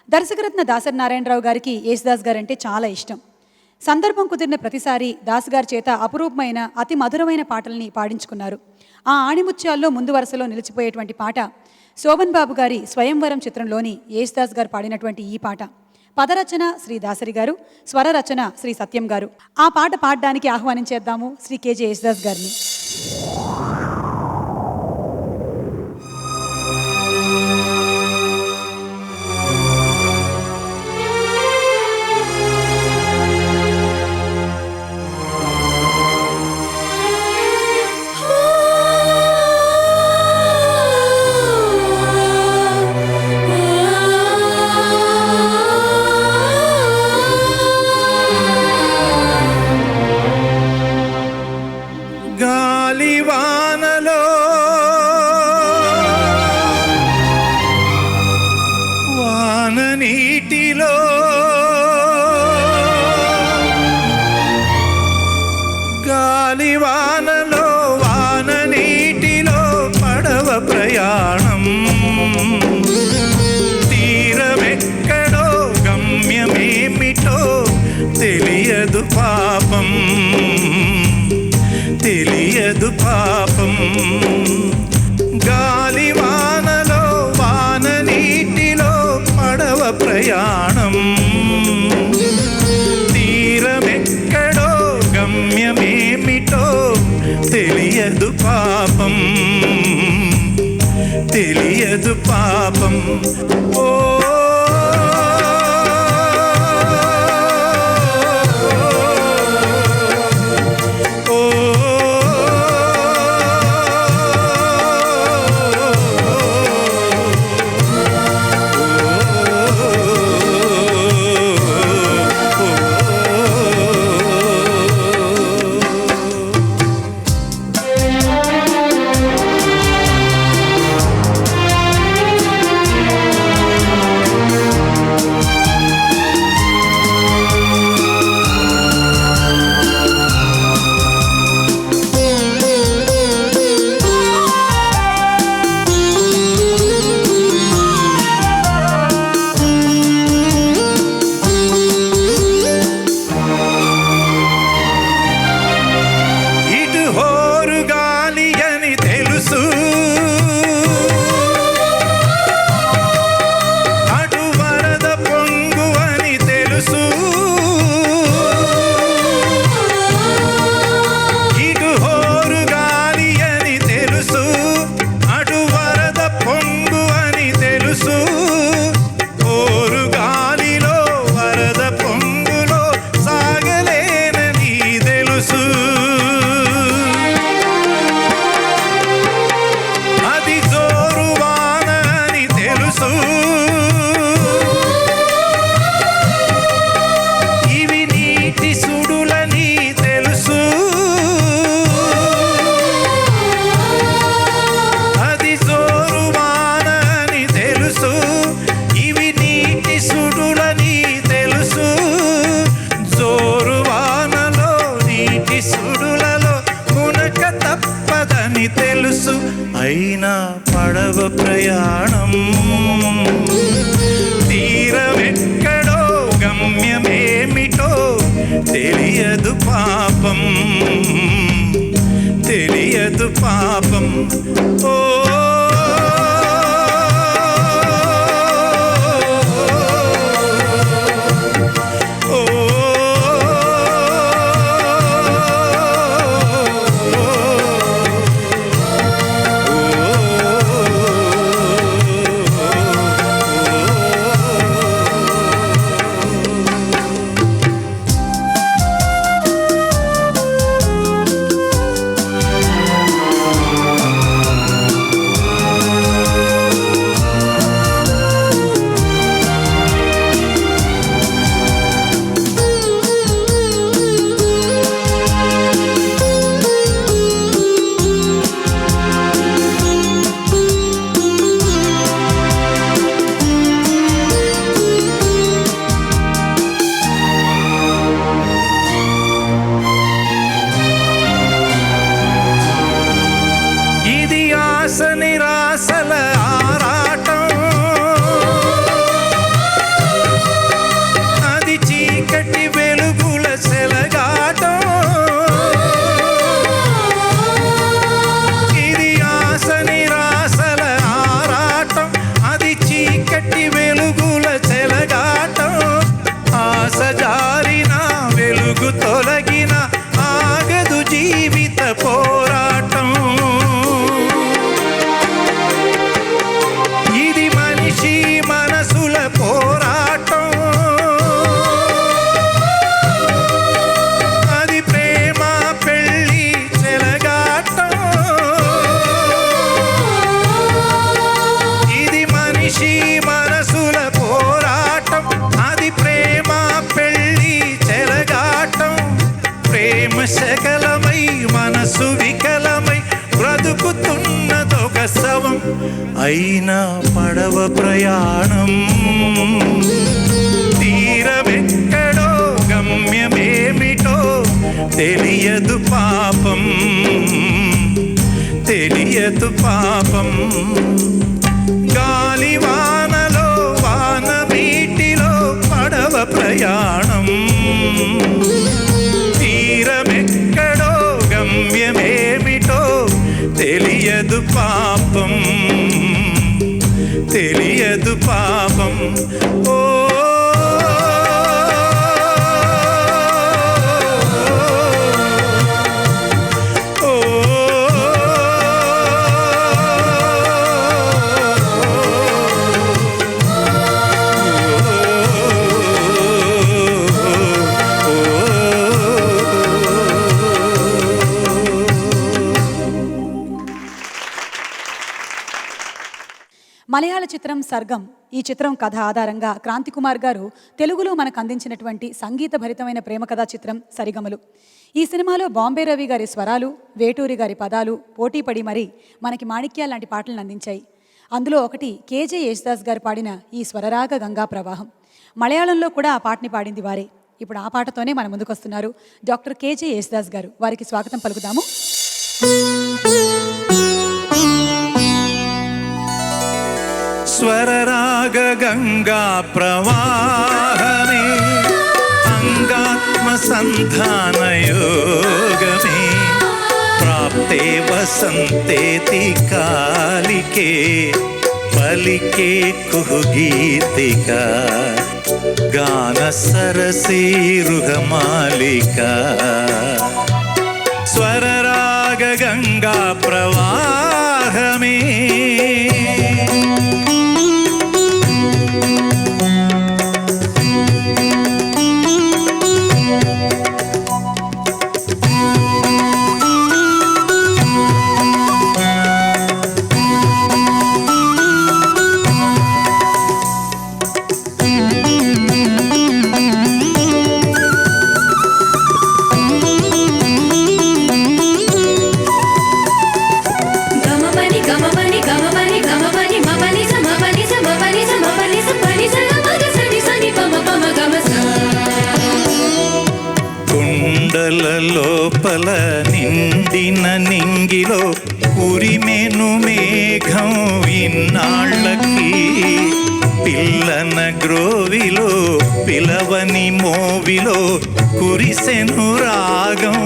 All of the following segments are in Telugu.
దర్శకరత్న దాసరి నారాయణరావు గారికి యేసుదాస్ గారంటే చాలా ఇష్టం. సందర్భం కుదిరిన ప్రతిసారి దాస్ గారి చేత అపురూపమైన అతి మధురమైన పాటల్ని పాడించుకున్నారు. ఆ ఆణిముత్యాల్లో ముందు వరుసలో నిలిచిపోయేటువంటి పాట శోభన్ బాబు గారి స్వయంవరం చిత్రంలోని యేసుదాస్ గారు పాడినటువంటి ఈ పాట. పదరచన శ్రీ దాసరి గారు, స్వర రచన శ్రీ సత్యం గారు. ఆ పాట పాడడానికి ఆహ్వానించేద్దాము శ్రీ కేజే యేసుదాస్ గారిని. గాలివానలో వాన నీటిలో గాలివానలో వాన నీటిలో పడవ ప్రయాణం తీరమెక్కడో గమ్యమేమిటో తెలియదు పాపం తెలియదు పాపం. గాలివానలో వాన నీటిలో పడవ ప్రయాణం తీరమెక్కడో గమ్యమేమిటో తెలియదు పాపం తెలియదు పాపం. ఓ అయినా పడవ ప్రయాణం తీరమెక్కడో గమ్యమేమిటో తెలియదు పాపం తెలియదు పాపం. ఓ వెలుగుల చెలగాటం, ఆశ జారిన వెలుగు తొలగిన ఆగదు జీవిత పోరాటం. ఇది మనిషి మనసుల పోరాటం, అది ప్రేమ పెళ్ళి చెలగాటం. ఇది మనిషి మనసుల పోరాటం, అది ప్రేమ పెళ్ళి చెలగాటం. ప్రేమ శకలమై మనసు వికలమై బ్రతుకుతున్నదొక శవం. అయినా పడవ ప్రయాణం, తీరమెక్కడో గమ్యమేమిటో తెలియదు పాపం, తెలియదు పాపం. గాలివానలో వాన నీటిలో పడవ ప్రయాణం, తీరమెక్కడో గమ్యమేమిటో తెలియదు పాపం, తెలియదు పాపం. ఓ మలయాళ చిత్రం సర్గం. ఈ చిత్రం కథ ఆధారంగా క్రాంతికుమార్ గారు తెలుగులో మనకు అందించినటువంటి సంగీత భరితమైన ప్రేమ కథా చిత్రం సరిగమలు. ఈ సినిమాలో బాంబే రవి గారి స్వరాలు, వేటూరి గారి పదాలు పోటీపడి మరీ మనకి మాణిక్యాల లాంటి పాటలను అందించాయి. అందులో ఒకటి కేజే యేసుదాస్ గారు పాడిన ఈ స్వరరాగ గంగా ప్రవాహం. మలయాళంలో కూడా ఆ పాటని పాడింది వారే. ఇప్పుడు ఆ పాటతోనే మన ముందుకొస్తున్నారు డాక్టర్ కేజే యేసుదాస్ గారు. వారికి స్వాగతం పలుకుదాము. స్వరరాగ గంగా ప్రవాహమే, అంగాత్మ సంధాన యోగమే, ప్రాప్తే వసంతేతి కాలికే పలికే కుహుగీతిక, గాన సరసీరుహమాలిక. స్వరరాగ గంగా ప్రవాహమే, లోపల నిండిన నింగిలో ఉరిమెను మేఘం ఇన్నాళ్ళకి, పిల్లన గ్రోవిలో పిలవని మోవిలో కురిసెను రాగం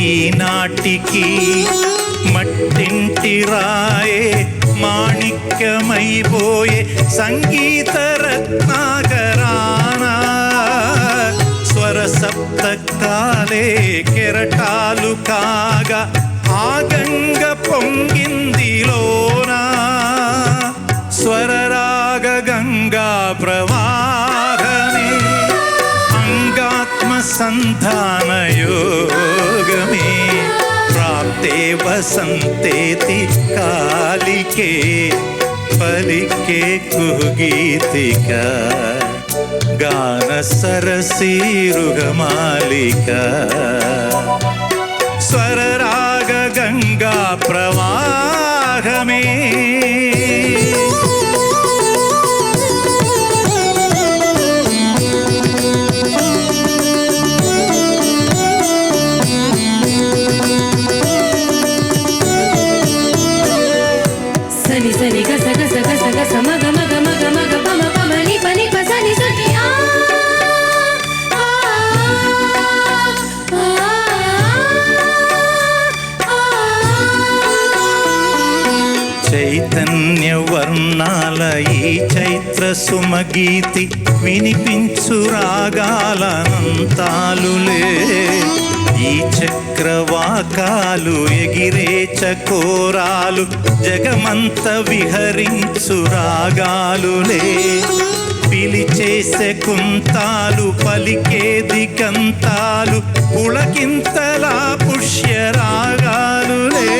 ఈనాటికి. మట్టింటి రాయే మాణిక్యమైపోయే సంగీత రత్నాకరానా, స్వర సప్తకాలే కెరటాలు కాగా ఆ గంగ పొంగిందిలోనా. స్వరరాగ గంగా ప్రవాహమే, అంగాత్మ సంధాన యోగమే, ప్రాప్తే వసంతేతి కాలికే పలికే కుహుగీతిక, గాన సరసీరుగమాలిక. స్వరరాగ గంగా ప్రవాహమే, సని సని గస గస గస గస మగ మగ మగ మగ పమ పమ ని పని ప సని సని ఆ చైతన్య వర్ణ సుమగీతి వినిపించు రాగాలనంతాలులే ఈ చక్రవాకాలు ఎగిరే చకోరాలు జగమంత విహరించు రాగాలులే పిలిచేసే కుంతాలు పలికే దిగంతాలు పులకింతలా పుష్యరాగాలులే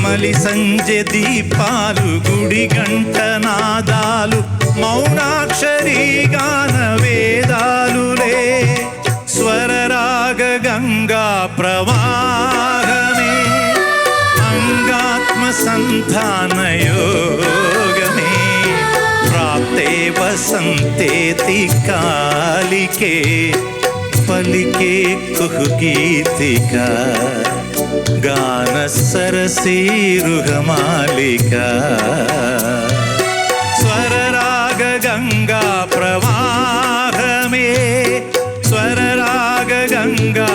మలి సంజె దీపాలు గుడి గంట నాదాలు మౌనాక్షరీ గాన వేదాలులే స్వరరాగ గంగా ప్రవాహమే అంగాత్మ సంధాన యోగమే ప్రాప్తే వసంతేతి కాలికే పలికే కుహుగీతికా గాన సరసీరుహమాలికా స్వరరాగ గంగా ప్రవాహమే స్వరరాగ గంగా